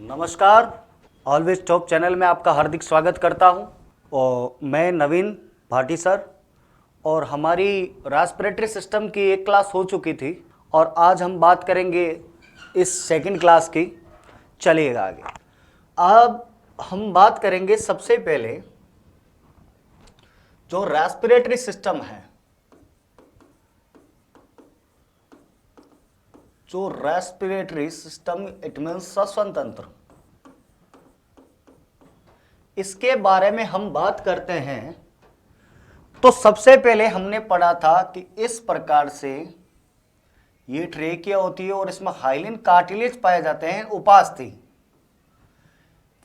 नमस्कार। Always top channel में आपका हार्दिक स्वागत करता हूं। और मैं नवीन भाटी सर, और हमारी रेस्पिरेटरी सिस्टम की एक क्लास हो चुकी थी और आज हम बात करेंगे इस सेकंड क्लास की। चलिएगा आगे। अब हम बात करेंगे सबसे पहले जो रेस्पिरेटरी सिस्टम है, जो रेस्पिरेटरी सिस्टम इट मीन्स श्वसन तंत्र, इसके बारे में हम बात करते हैं। तो सबसे पहले हमने पढ़ा था कि इस प्रकार से ये ट्रेकिया होती है और इसमें हाइलिन कार्टिलेज पाए जाते हैं, उपास्थि।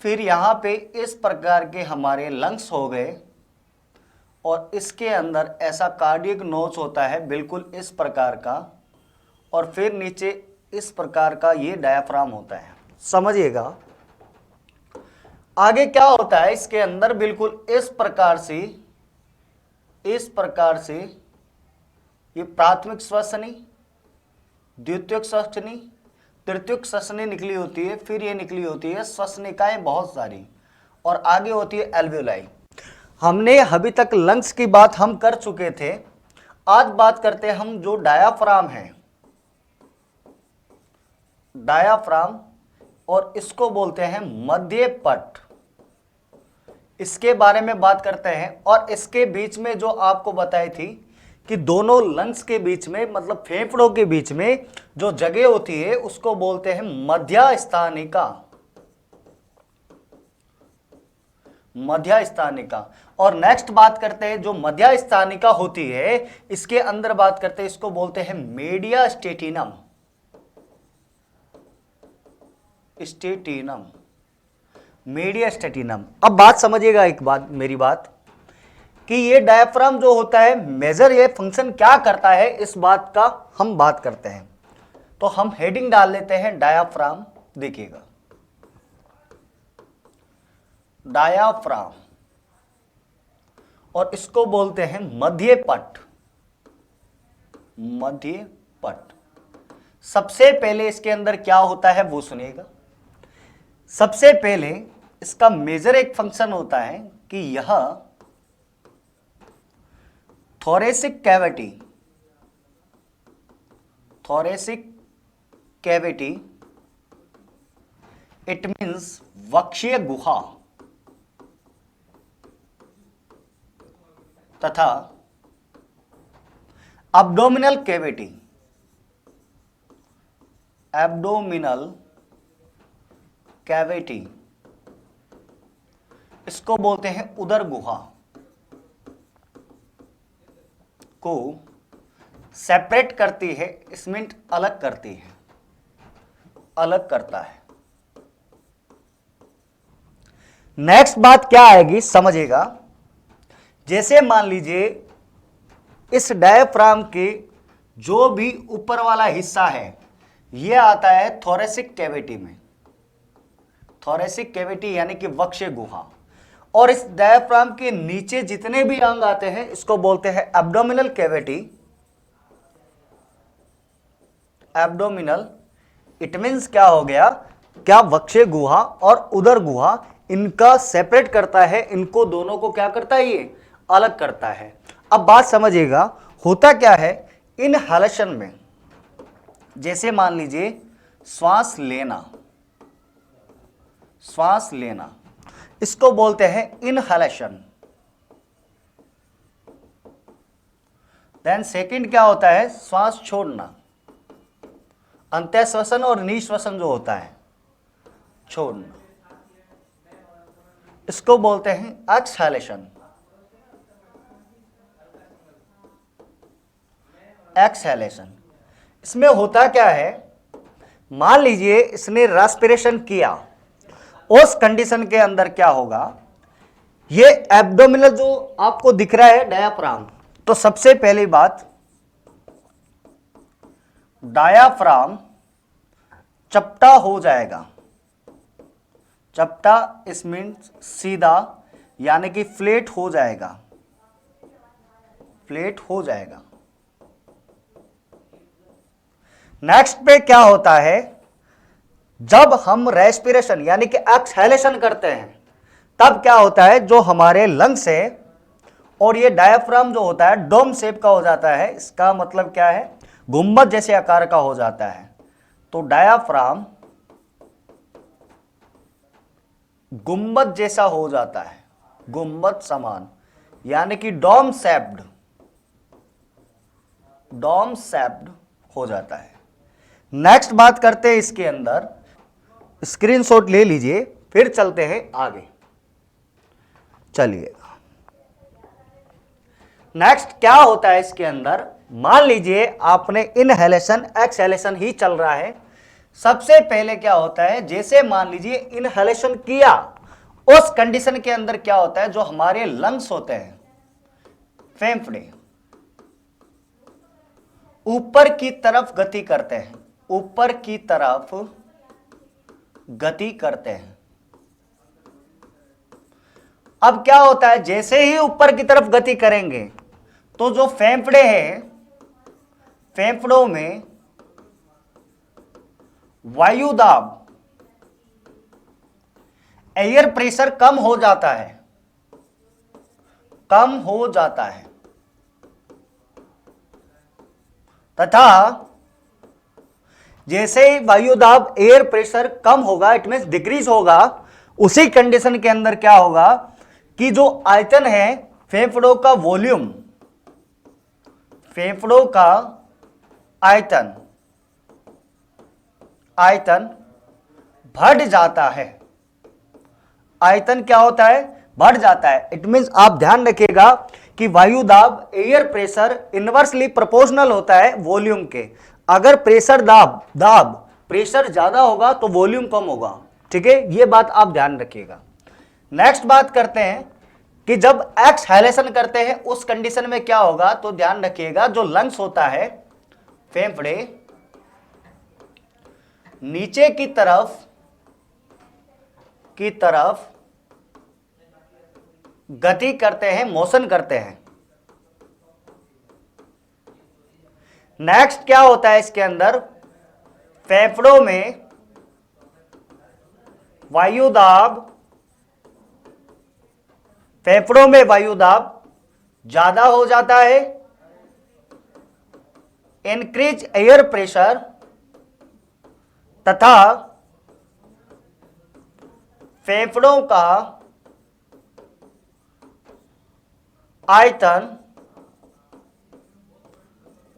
फिर यहां पे इस प्रकार के हमारे लंग्स हो गए और इसके अंदर ऐसा कार्डियक नोच होता है बिल्कुल इस प्रकार का, और फिर नीचे इस प्रकार का ये डायाफ्राम होता है। समझिएगा आगे क्या होता है। इसके अंदर बिल्कुल इस प्रकार से ये प्राथमिक श्वसनी, द्वितीयक श्वसनी, तृतीयक श्वसनी निकली होती है। फिर ये निकली होती है श्वसनिकाएं बहुत सारी, और आगे होती है एल्वियोलाई। हमने अभी तक लंग्स की बात हम कर चुके थे। आज बात करते हैं हम जो डायाफ्राम है, डायाफ्राम, और इसको बोलते हैं मध्य पट। इसके बारे में बात करते हैं। और इसके बीच में जो आपको बताई थी कि दोनों लंग्स के बीच में, मतलब फेफड़ों के बीच में जो जगह होती है उसको बोलते हैं मध्यस्थानिका। मध्यस्थानिका। और नेक्स्ट बात करते हैं जो मध्यस्थानिका होती है, इसके अंदर बात करते हैं, इसको बोलते हैं मीडियास्टेटिनम। स्टेटिनम, मीडियास्टेटिनम। अब बात समझिएगा एक बात, मेरी बात, कि ये डायफ्राम जो होता है मेजर ये फंक्शन क्या करता है, इस बात का हम बात करते हैं। तो हम हेडिंग डाल लेते हैं डायाफ्राम। देखिएगा डायाफ्राम, और इसको बोलते हैं मध्य पट। मध्य पट। सबसे पहले इसके अंदर क्या होता है वो सुनिएगा। सबसे पहले इसका मेजर एक फंक्शन होता है कि यह थोरेसिक कैविटी, इट मीन्स वक्षीय गुहा, तथा एब्डोमिनल कैविटी, इसको बोलते हैं उदर गुहा, को सेपरेट करती है। इसमें अलग करती है, अलग करता है। नेक्स्ट बात क्या आएगी समझिएगा। जैसे मान लीजिए इस डायफ्राम के जो भी ऊपर वाला हिस्सा है यह आता है थोरेसिक कैविटी में। थोरेसिक कैविटी यानी कि वक्षीय गुहा। और इस डायफ्राम के नीचे जितने भी अंग आते हैं इसको बोलते हैं abdominal cavity. Abdominal, it means क्या हो गया, क्या वक्षीय गुहा और उदर गुहा, इनका सेपरेट करता है। इनको दोनों को क्या करता है, ये अलग करता है। अब बात समझिएगा होता क्या है इनहेलेशन में। जैसे मान लीजिए श्वास लेना, इसको बोलते हैं इनहेलेशन। देन सेकंड क्या होता है, श्वास छोड़ना, अंत्यश्वसन और निश्वसन जो होता है छोड़ना, इसको बोलते हैं एक्सहेलेशन। इसमें होता क्या है, मान लीजिए इसने रेस्पिरेशन किया, उस कंडीशन के अंदर क्या होगा, ये एब्डोमिनल जो आपको दिख रहा है डायाफ्राम, तो सबसे पहली बात डायाफ्राम चपटा हो जाएगा। चपटा इस मीन्स सीधा, यानी कि फ्लैट हो जाएगा, फ्लैट हो जाएगा। नेक्स्ट पे क्या होता है, जब हम रेस्पिरेशन यानी कि एक्सहेलेशन करते हैं तब क्या होता है, जो हमारे लंग्स है और ये डायफ्राम जो होता है डोम शेप का हो जाता है। इसका मतलब क्या है, गुंबद जैसे आकार का हो जाता है। तो डायफ्राम गुंबद जैसा हो जाता है, गुंबद समान, यानी कि डोम शेप्ड हो जाता है। नेक्स्ट बात करते हैं इसके अंदर, स्क्रीनशॉट ले लीजिए, फिर चलते हैं आगे। चलिए नेक्स्ट क्या होता है इसके अंदर, मान लीजिए आपने इनहेलेशन एक्सहेलेशन ही चल रहा है। सबसे पहले क्या होता है, जैसे मान लीजिए इनहेलेशन किया, उस कंडीशन के अंदर क्या होता है, जो हमारे लंग्स होते हैं, फेफड़े ऊपर की तरफ गति करते हैं, ऊपर की तरफ गति करते हैं। अब क्या होता है, जैसे ही ऊपर की तरफ गति करेंगे तो जो फेफड़े हैं, फेफड़ों में वायु दाब, एयर प्रेशर कम हो जाता है, कम हो जाता है, तथा जैसे ही वायु दाब एयर प्रेशर कम होगा, इट मींस डिक्रीज होगा, उसी कंडीशन के अंदर क्या होगा कि जो आयतन है फेफड़ों का वॉल्यूम, फेफड़ों का आयतन बढ़ जाता है। आयतन क्या होता है, बढ़ जाता है। इट मींस आप ध्यान रखिएगा कि वायु दाब एयर प्रेशर इनवर्सली प्रोपोर्शनल होता है वॉल्यूम के। अगर प्रेशर दाब प्रेशर ज्यादा होगा तो वॉल्यूम कम होगा, ठीक है, ये बात आप ध्यान रखिएगा। नेक्स्ट बात करते हैं कि जब एक्सहेलेशन करते हैं उस कंडीशन में क्या होगा, तो ध्यान रखिएगा जो लंग्स होता है, फेफड़े नीचे की तरफ गति करते हैं, मोशन करते हैं। नेक्स्ट क्या होता है इसके अंदर, फेफड़ों में वायु दाब ज्यादा हो जाता है, इंक्रीज एयर प्रेशर, तथा फेफड़ों का आयतन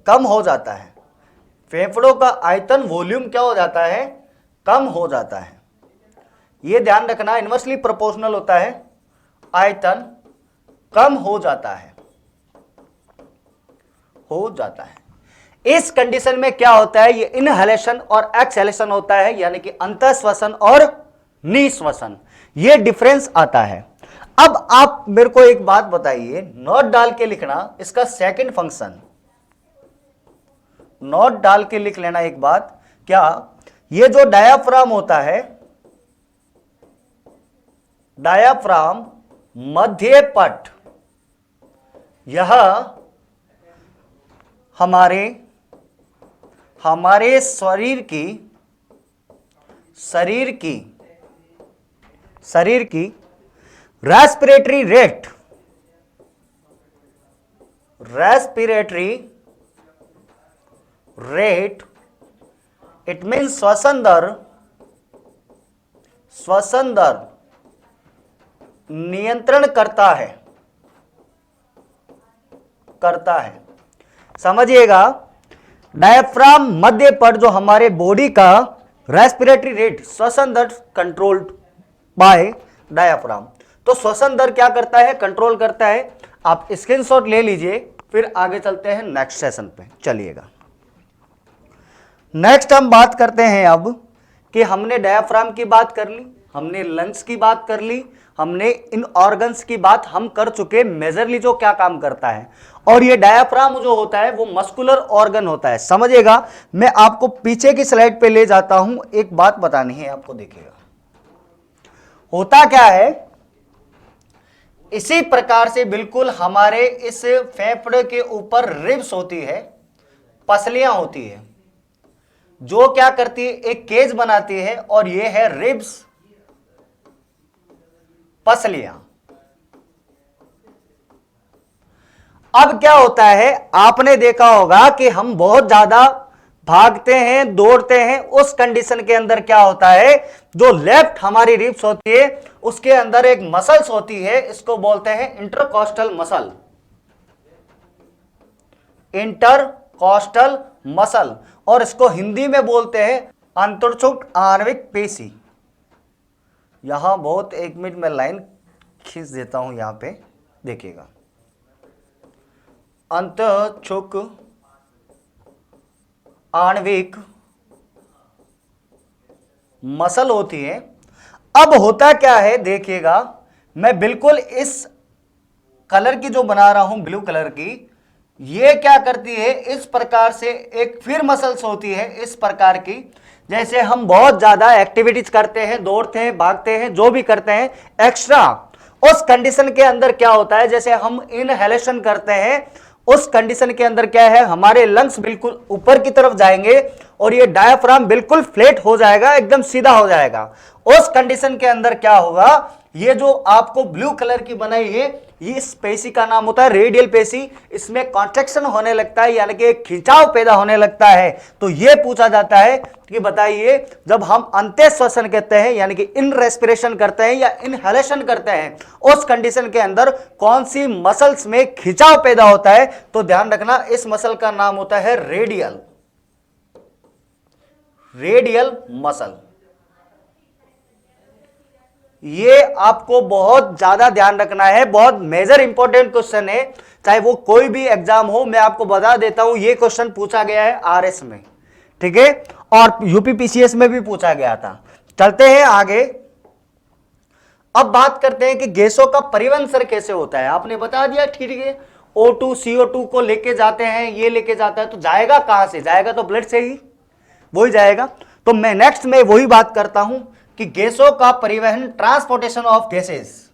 कम हो जाता है। फेफड़ों का आयतन वॉल्यूम क्या हो जाता है, कम हो जाता है। यह ध्यान रखना, इनवर्सली प्रोपोर्शनल होता है, आयतन कम हो जाता है, इस कंडीशन में क्या होता है, ये इनहेलेशन और एक्सहेलेशन होता है, यानी कि अंतःश्वसन और निःश्वसन, ये डिफरेंस आता है। अब आप मेरे को एक बात बताइए, नोट डाल के लिखना इसका सेकंड फंक्शन, नोट डाल के लिख लेना एक बात, क्या ये जो डायाफ्राम होता है, डायाफ्राम मध्य पट, यह हमारे शरीर की रेस्पिरेटरी रेट, इट मीन्स श्वसन दर नियंत्रण करता है। समझिएगा, डायफ्राम मध्य पर जो हमारे बॉडी का रेस्पिरेटरी रेट, श्वसन दर कंट्रोल्ड बाय डायफ्राम। तो श्वसन दर क्या करता है, कंट्रोल करता है। आप स्क्रीनशॉट ले लीजिए, फिर आगे चलते हैं नेक्स्ट सेशन पे। चलिएगा नेक्स्ट हम बात करते हैं अब कि हमने डायफ्राम की बात कर ली, हमने लंग्स की बात कर ली, हमने इन ऑर्गन्स की बात हम कर चुके, मेजरली जो क्या काम करता है। और ये डायफ्राम जो होता है वो मस्कुलर ऑर्गन होता है। समझिएगा, मैं आपको पीछे की स्लाइड पे ले जाता हूं, एक बात बतानी है आपको। देखिएगा होता क्या है, इसी प्रकार से बिल्कुल हमारे इस फेफड़े के ऊपर रिब्स होती है, पसलियां होती है, जो क्या करती है, एक केज बनाती है, और ये है रिब्स, पसलियां। अब क्या होता है, आपने देखा होगा कि हम बहुत ज्यादा भागते हैं, दौड़ते हैं, उस कंडीशन के अंदर क्या होता है, जो लेफ्ट हमारी रिब्स होती है उसके अंदर एक मसल्स होती है, इसको बोलते हैं इंटरकॉस्टल मसल। इंटरकॉस्टल मसल, और इसको हिंदी में बोलते हैं अंतर्चुक आणविक पेशी। यहां बहुत, एक मिनट में लाइन खींच देता हूं, यहां पे देखिएगा, अंतःक्षुक आणविक मसल होती है। अब होता क्या है देखिएगा, मैं बिल्कुल इस कलर की जो बना रहा हूं, ब्लू कलर की, ये क्या करती है, इस प्रकार से एक फिर मसल्स होती है इस प्रकार की। जैसे हम बहुत ज्यादा एक्टिविटीज करते हैं, दौड़ते हैं, भागते हैं, जो भी करते हैं एक्स्ट्रा, उस कंडीशन के अंदर क्या होता है, जैसे हम इनहेलेशन करते हैं, उस कंडीशन के अंदर क्या है, हमारे लंग्स बिल्कुल ऊपर की तरफ जाएंगे और ये डायफ्राम बिल्कुल फ्लैट हो जाएगा, एकदम सीधा हो जाएगा। उस कंडीशन के अंदर क्या होगा, ये जो आपको ब्लू कलर की बनाई है, ये इस पेशी का नाम होता है रेडियल पेशी। इसमें कॉन्ट्रैक्शन होने लगता है, यानी कि एक खिंचाव पैदा होने लगता है। तो ये पूछा जाता है कि बताइए, जब हम अंत्य श्वसन कहते हैं, यानी कि इन रेस्पिरेशन करते हैं या इनहेलेशन करते हैं, उस कंडीशन के अंदर कौन सी मसल्स में खिंचाव पैदा होता है, तो ध्यान रखना इस मसल का नाम होता है रेडियल, रेडियल मसल। ये आपको बहुत ज्यादा ध्यान रखना है, बहुत मेजर इंपॉर्टेंट क्वेश्चन है, चाहे वो कोई भी एग्जाम हो। मैं आपको बता देता हूं, ये क्वेश्चन पूछा गया है आरएस में, ठीक है, और यूपीपीसीएस में भी पूछा गया था। चलते हैं आगे। अब बात करते हैं कि गैसों का परिवहन सर कैसे होता है। आपने बता दिया, ठीक है, O2 CO2 को लेके जाते हैं, ये लेके जाता है, तो जाएगा कहां से, जाएगा तो ब्लड से ही, वही जाएगा। तो मैं नेक्स्ट में वही बात करता हूं कि गैसों का परिवहन, ट्रांसपोर्टेशन ऑफ गैसेस।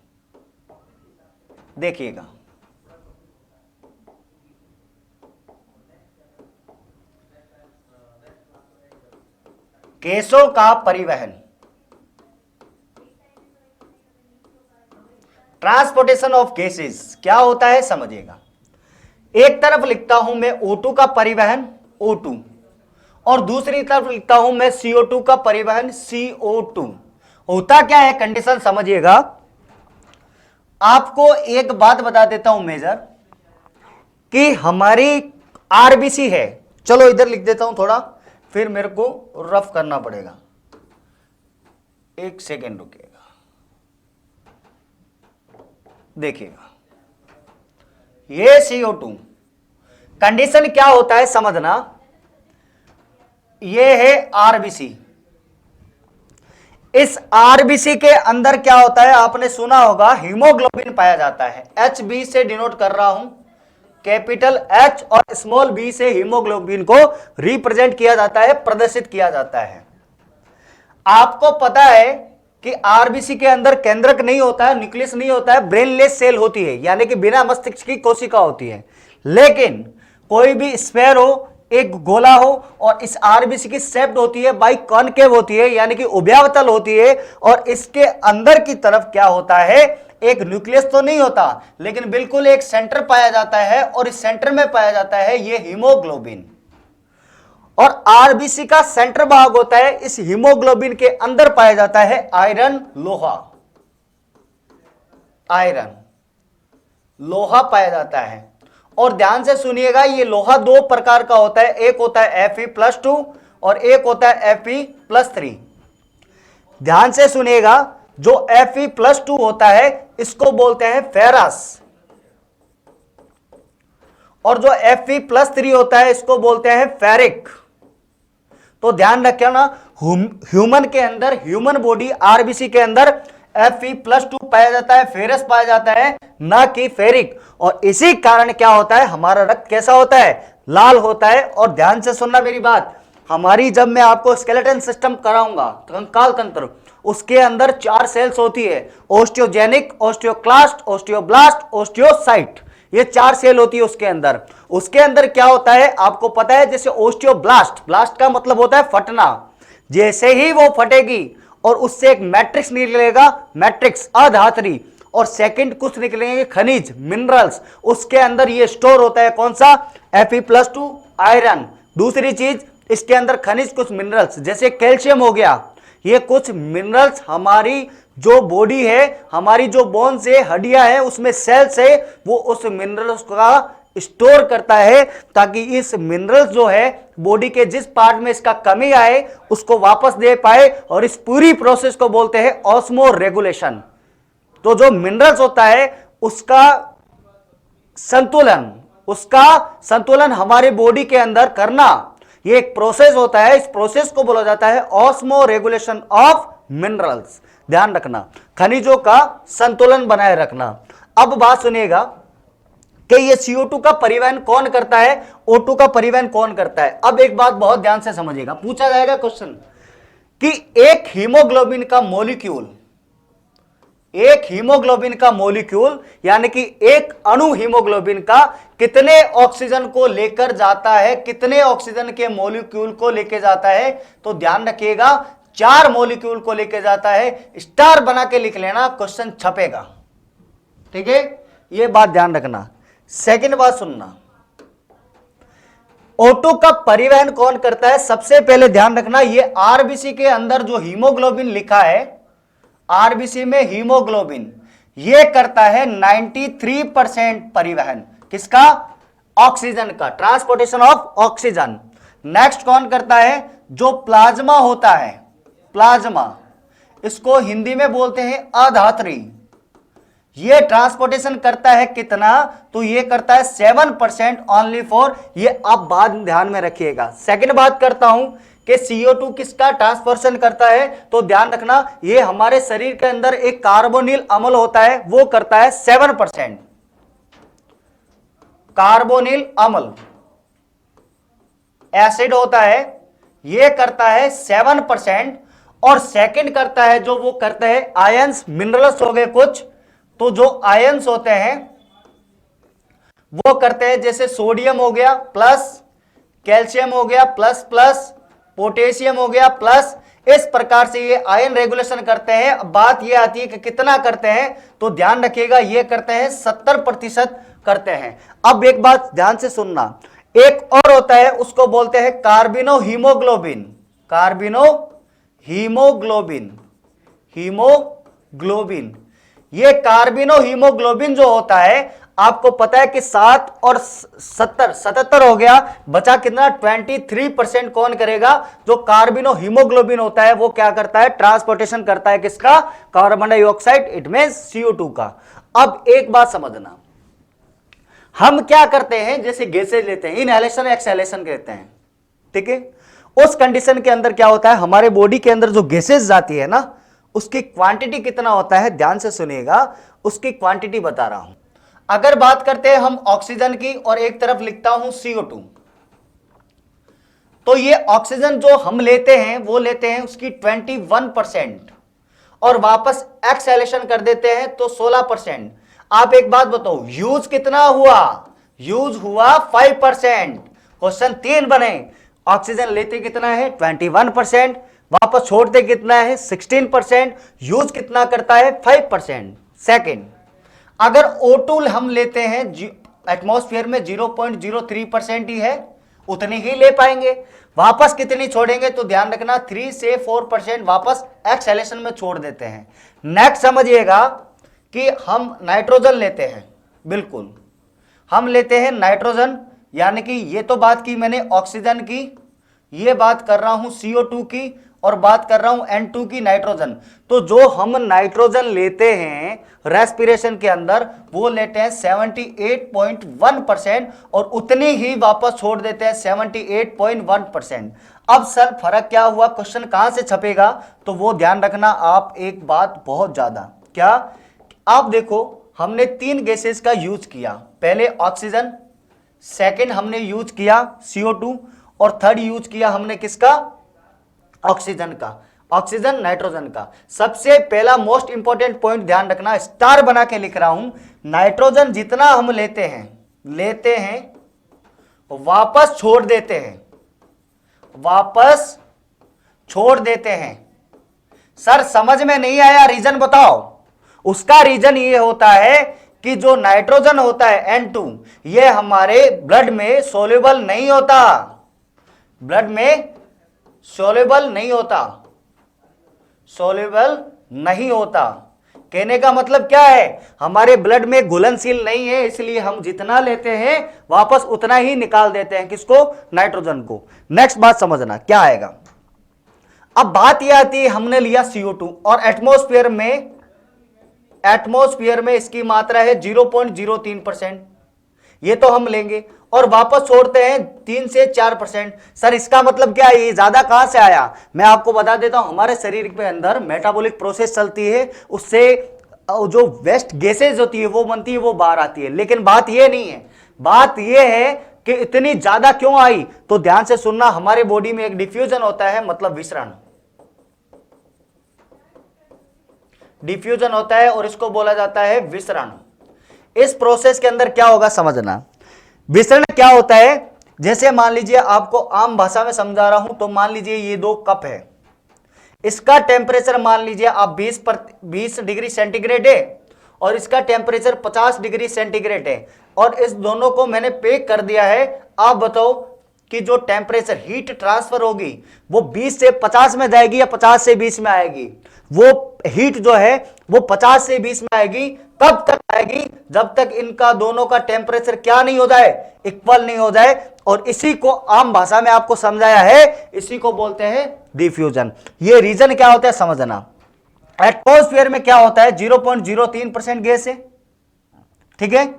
देखिएगा, गैसों का परिवहन, ट्रांसपोर्टेशन ऑफ गैसेस क्या होता है समझिएगा। एक तरफ लिखता हूं मैं O2 का परिवहन O2, और दूसरी तरफ लिखता हूं मैं CO2 का परिवहन CO2। होता क्या है, कंडीशन समझिएगा। आपको एक बात बता देता हूं मेजर, कि हमारी आरबीसी है, चलो इधर लिख देता हूं थोड़ा, फिर मेरे को रफ करना पड़ेगा, एक सेकेंड रुकिएगा। देखिएगा, ये CO2 कंडीशन क्या होता है समझना। ये है आरबीसी, इस आरबीसी के अंदर क्या होता है, आपने सुना होगा हीमोग्लोबिन पाया जाता है। HB से डिनोट कर रहा हूं, कैपिटल H और स्मॉल b से हीमोग्लोबिन को रिप्रेजेंट किया जाता है, प्रदर्शित किया जाता है। आपको पता है कि आरबीसी के अंदर केंद्रक नहीं होता है, न्यूक्लियस नहीं होता है, ब्रेनलेस सेल होती है, यानी कि बिना मस्तिष्क की कोशिका होती है। लेकिन कोई भी स्फेयर हो, एक गोला हो, और इस आरबीसी की शेप होती है बाई कॉनकेव होती है, यानी कि उभयावतल होती है, और इसके अंदर की तरफ क्या होता है, एक न्यूक्लियस तो नहीं होता, लेकिन बिल्कुल एक सेंटर पाया जाता है, और इस सेंटर में पाया जाता है ये हीमोग्लोबिन। और आरबीसी का सेंटर भाग होता है, इस हीमोग्लोबिन के अंदर पाया जाता है आयरन, लोहा, आयरन, लोहा पाया जाता है। और ध्यान से सुनिएगा, ये लोहा दो प्रकार का होता है, एक होता है Fe+2 और एक होता है Fe+3। ध्यान से सुनिएगा, जो Fe+2 होता है इसको बोलते हैं फेरस, और जो Fe+3 होता है इसको बोलते हैं फेरिक। तो ध्यान रखिए ना, ह्यूमन के अंदर, ह्यूमन बॉडी आरबीसी के अंदर Fe+2 पाया जाता है, फेरस पाया जाता है, ना कि फेरिक। और इसी कारण क्या होता है, हमारा रक्त कैसा होता है, लाल होता है। और ध्यान से सुनना मेरी बात, हमारी जब मैं आपको स्केलेटन सिस्टम कराऊंगा, कंकाल तंत्र, उसके अंदर 4 सेल्स होती है, ओस्टियोजेनिक, ओस्टियोक्लास्ट, ओस्टियोब्लास्ट, ओस्टियोसाइट। ये 4 सेल होती है उसके अंदर। उसके अंदर क्या होता है आपको पता है, जैसे ओस्टियोब्लास्ट, ब्लास्ट का मतलब होता है फटना, जैसे ही वो फटेगी और उससे एक मैट्रिक्स निकलेगा, मैट्रिक्स अधात्री, और सेकंड कुछ निकलेंगे खनिज मिनरल्स, उसके अंदर ये स्टोर होता है कौन सा, Fe+2 आयरन। दूसरी चीज इसके अंदर खनिज कुछ मिनरल्स जैसे कैल्शियम हो गया, ये कुछ मिनरल्स हमारी जो बॉडी है, हमारी जो बोन्स है, हड्डियां है, उसमें सेल्स है, वो उस मिनरल्स का स्टोर करता है ताकि इस मिनरल्स जो है बॉडी के जिस पार्ट में इसका कमी आए उसको वापस दे पाए, और इस पूरी प्रोसेस को बोलते हैं ऑस्मो रेगुलेशन। तो जो मिनरल्स होता है उसका संतुलन हमारे बॉडी के अंदर करना, ये एक प्रोसेस होता है। इस प्रोसेस को बोला जाता है ऑस्मो रेगुलेशन ऑफ मिनरल्स। ध्यान रखना, खनिजों का संतुलन बनाए रखना। अब बात सुनिएगा कि ये CO2 का परिवहन कौन करता है, O2 का परिवहन कौन करता है। अब एक बात बहुत ध्यान से समझिएगा, पूछा जाएगा क्वेश्चन कि एक हीमोग्लोबिन का मोलिक्यूल यानी कि एक अणु हीमोग्लोबिन का कितने ऑक्सीजन को लेकर जाता है, कितने ऑक्सीजन के मोलिक्यूल को लेकर जाता है, तो ध्यान रखिएगा 4 मोलिक्यूल को लेकर जाता है। स्टार बना के लिख लेना, क्वेश्चन छपेगा, ठीक है, ये बात ध्यान रखना। सेकंड बात सुनना, O2 का परिवहन कौन करता है, सबसे पहले ध्यान रखना, ये आरबीसी के अंदर जो हीमोग्लोबिन लिखा है, आरबीसी में हीमोग्लोबिन ये करता है 93% परिवहन, किसका, ऑक्सीजन का, ट्रांसपोर्टेशन ऑफ ऑक्सीजन। नेक्स्ट कौन करता है, जो प्लाज्मा होता है, प्लाज्मा, इसको हिंदी में बोलते हैं अधात्री, ये ट्रांसपोर्टेशन करता है कितना, तो ये करता है 7% ओनली फॉर, ये आप बात ध्यान में रखिएगा। सेकंड बात करता हूं कि CO2 किसका ट्रांसपोर्टेशन करता है, तो ध्यान रखना ये हमारे शरीर के अंदर एक कार्बोनिल अम्ल होता है, वो करता है 7%, कार्बोनिल अम्ल एसिड होता है, ये करता है 7%। और सेकंड करता है जो वो करता है आयंस, मिनरल्स हो गए कुछ, तो जो आयंस होते हैं वो करते हैं, जैसे सोडियम हो गया प्लस, कैल्शियम हो गया प्लस प्लस, पोटेशियम हो गया प्लस, इस प्रकार से ये आयन रेगुलेशन करते हैं। अब बात ये आती है कि कितना करते हैं, तो ध्यान रखिएगा ये करते हैं 70% करते हैं। अब एक बात ध्यान से सुनना, एक और होता है उसको बोलते हैं कार्बिनो हीमोग्लोबिन, कार्बिनो हीमोग्लोबिन, ये कार्बिनो हीमोग्लोबिन जो होता है आपको पता है कि 7 और 77 हो गया, बचा कितना, 23% कौन करेगा, जो कार्बिनो हीमोग्लोबिन होता है वो क्या करता है, ट्रांसपोर्टेशन करता है, किसका, carbon dioxide, it means CO2 का। अब एक बात समझना, हम क्या करते हैं, जैसे गैसेज लेते हैं, इनहेलेशन एक्सहेलेशन कहते हैं, ठीक है, उस कंडीशन के अंदर क्या होता है, हमारे बॉडी के अंदर जो गैसेज जाती है ना, उसकी क्वांटिटी कितना होता है, ध्यान से सुनिएगा, उसकी क्वांटिटी बता रहा हूं। अगर बात करते हैं हम ऑक्सीजन की और एक तरफ लिखता हूं CO2, तो ये ऑक्सीजन जो हम लेते हैं वो लेते हैं उसकी 21% और वापस एक्सहेलेशन कर देते हैं तो 16%। आप एक बात बताओ, यूज कितना हुआ, यूज हुआ 5%। क्वेश्चन 3 बने, ऑक्सीजन लेते कितना है 21%, वापस छोड़ते कितना है 16%, यूज कितना करता है 5%। सेकेंड, अगर O2 हम लेते हैं एटमॉस्फेयर में 0.03% ही है, उतनी ही ले पाएंगे, वापस कितनी छोड़ेंगे, तो ध्यान रखना 3 से 4% वापस एक्सहेलेशन में छोड़ देते हैं। नेक्स्ट समझिएगा कि हम नाइट्रोजन लेते हैं, बिल्कुल हम लेते हैं नाइट्रोजन, यानी कि ये तो बात की मैंने ऑक्सीजन की, ये बात कर रहा हूं CO2 की, और बात कर रहा हूं N2 की, नाइट्रोजन। तो जो हम नाइट्रोजन लेते हैं रेस्पिरेशन के अंदर वो लेते हैं 78.1% और उतनी ही वापस छोड़ देते हैं 78.1%। अब सर फर्क क्या हुआ, क्वेश्चन कहां से छपेगा, तो वो ध्यान रखना आप एक बात बहुत ज्यादा, क्या, आप देखो हमने 3 गैसेस का यूज किया, पहले ऑक्सीजन, सेकंड हमने यूज किया CO2 और थर्ड यूज किया हमने किसका, ऑक्सीजन का। ऑक्सीजन नाइट्रोजन का। सबसे पहला मोस्ट इंपॉर्टेंट पॉइंट ध्यान रखना, स्टार बना के लिख रहा हूं, नाइट्रोजन जितना हम लेते हैं वापस छोड़ देते हैं। सर समझ में नहीं आया, रीजन बताओ। उसका रीजन ये होता है कि जो नाइट्रोजन होता है N2, ये हमारे ब्लड में सोल्यूबल नहीं होता, सोल्यूबल नहीं होता। कहने का मतलब क्या है, हमारे ब्लड में घुलनशील नहीं है, इसलिए हम जितना लेते हैं वापस उतना ही निकाल देते हैं। किसको? नाइट्रोजन को। नेक्स्ट बात समझना क्या आएगा। अब बात यह आती है, हमने लिया CO2 और एटमॉस्फेयर में इसकी मात्रा है 0.03%, ये तो हम लेंगे और वापस छोड़ते हैं 3 से 4%। सर इसका मतलब क्या है, ये ज्यादा कहां से आया? मैं आपको बता देता हूं, हमारे शरीर के अंदर मेटाबॉलिक प्रोसेस चलती है, उससे जो वेस्ट गैसेज होती है वो बनती है, वो बाहर आती है। लेकिन बात ये नहीं है, बात ये है कि इतनी ज्यादा क्यों आई। तो ध्यान से सुनना, हमारे बॉडी में एक डिफ्यूजन होता है, मतलब विसरण, डिफ्यूजन होता है और इसको बोला जाता है विसरण। इस प्रोसेस के अंदर क्या होगा समझना। विसरण क्या होता है, जैसे मान लीजिए आपको आम भाषा में समझा रहा हूं, तो मान लीजिए ये 2 कप है, इसका टेम्परेचर मान लीजिए आप 20 डिग्री सेंटीग्रेड है और इसका टेम्परेचर 50 डिग्री सेंटीग्रेड है और इस दोनों को मैंने पैक कर दिया है। आप बताओ कि जो टेम्परेचर हीट ट्रांसफर होगी वो 20 से 50 में जाएगी या 50 से 20 में आएगी? वो हीट जो है वो 50 से 20 में आएगी। तब तक आएगी जब तक इनका दोनों का टेम्परेचर क्या नहीं हो जाए, इक्वल नहीं हो जाए। और इसी को आम भाषा में आपको समझाया है, इसी को बोलते हैं डिफ्यूजन। ये रीजन क्या होता है समझना। एटमॉस्फेयर में क्या होता है, 0.03% गैस है, ठीक है,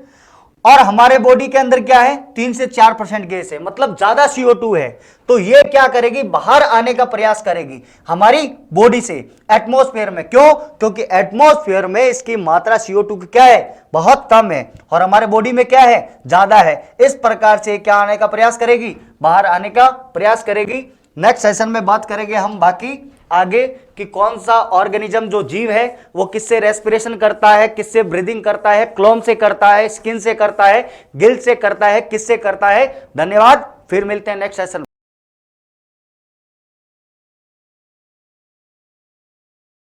और हमारे बॉडी के अंदर क्या है, 3 से 4% गैस है, मतलब ज्यादा CO2 है। तो ये क्या करेगी, बाहर आने का प्रयास करेगी हमारी बॉडी से एटमॉस्फेयर में। क्यों? क्योंकि एटमॉस्फेयर में इसकी मात्रा CO2 की क्या है, बहुत कम है, और हमारे बॉडी में क्या है, ज्यादा है। इस प्रकार से क्या आने का प्रयास करेगी, बाहर आने का प्रयास करेगी। नेक्स्ट सेशन में बात करेंगे हम बाकी आगे कि कौन सा ऑर्गेनिज्म जो जीव है वो किससे रेस्पिरेशन करता है, किससे ब्रीदिंग करता है, क्लोम से करता है, स्किन से करता है, गिल्स से करता है, किससे करता है। धन्यवाद, फिर मिलते हैं नेक्स्ट सेशन।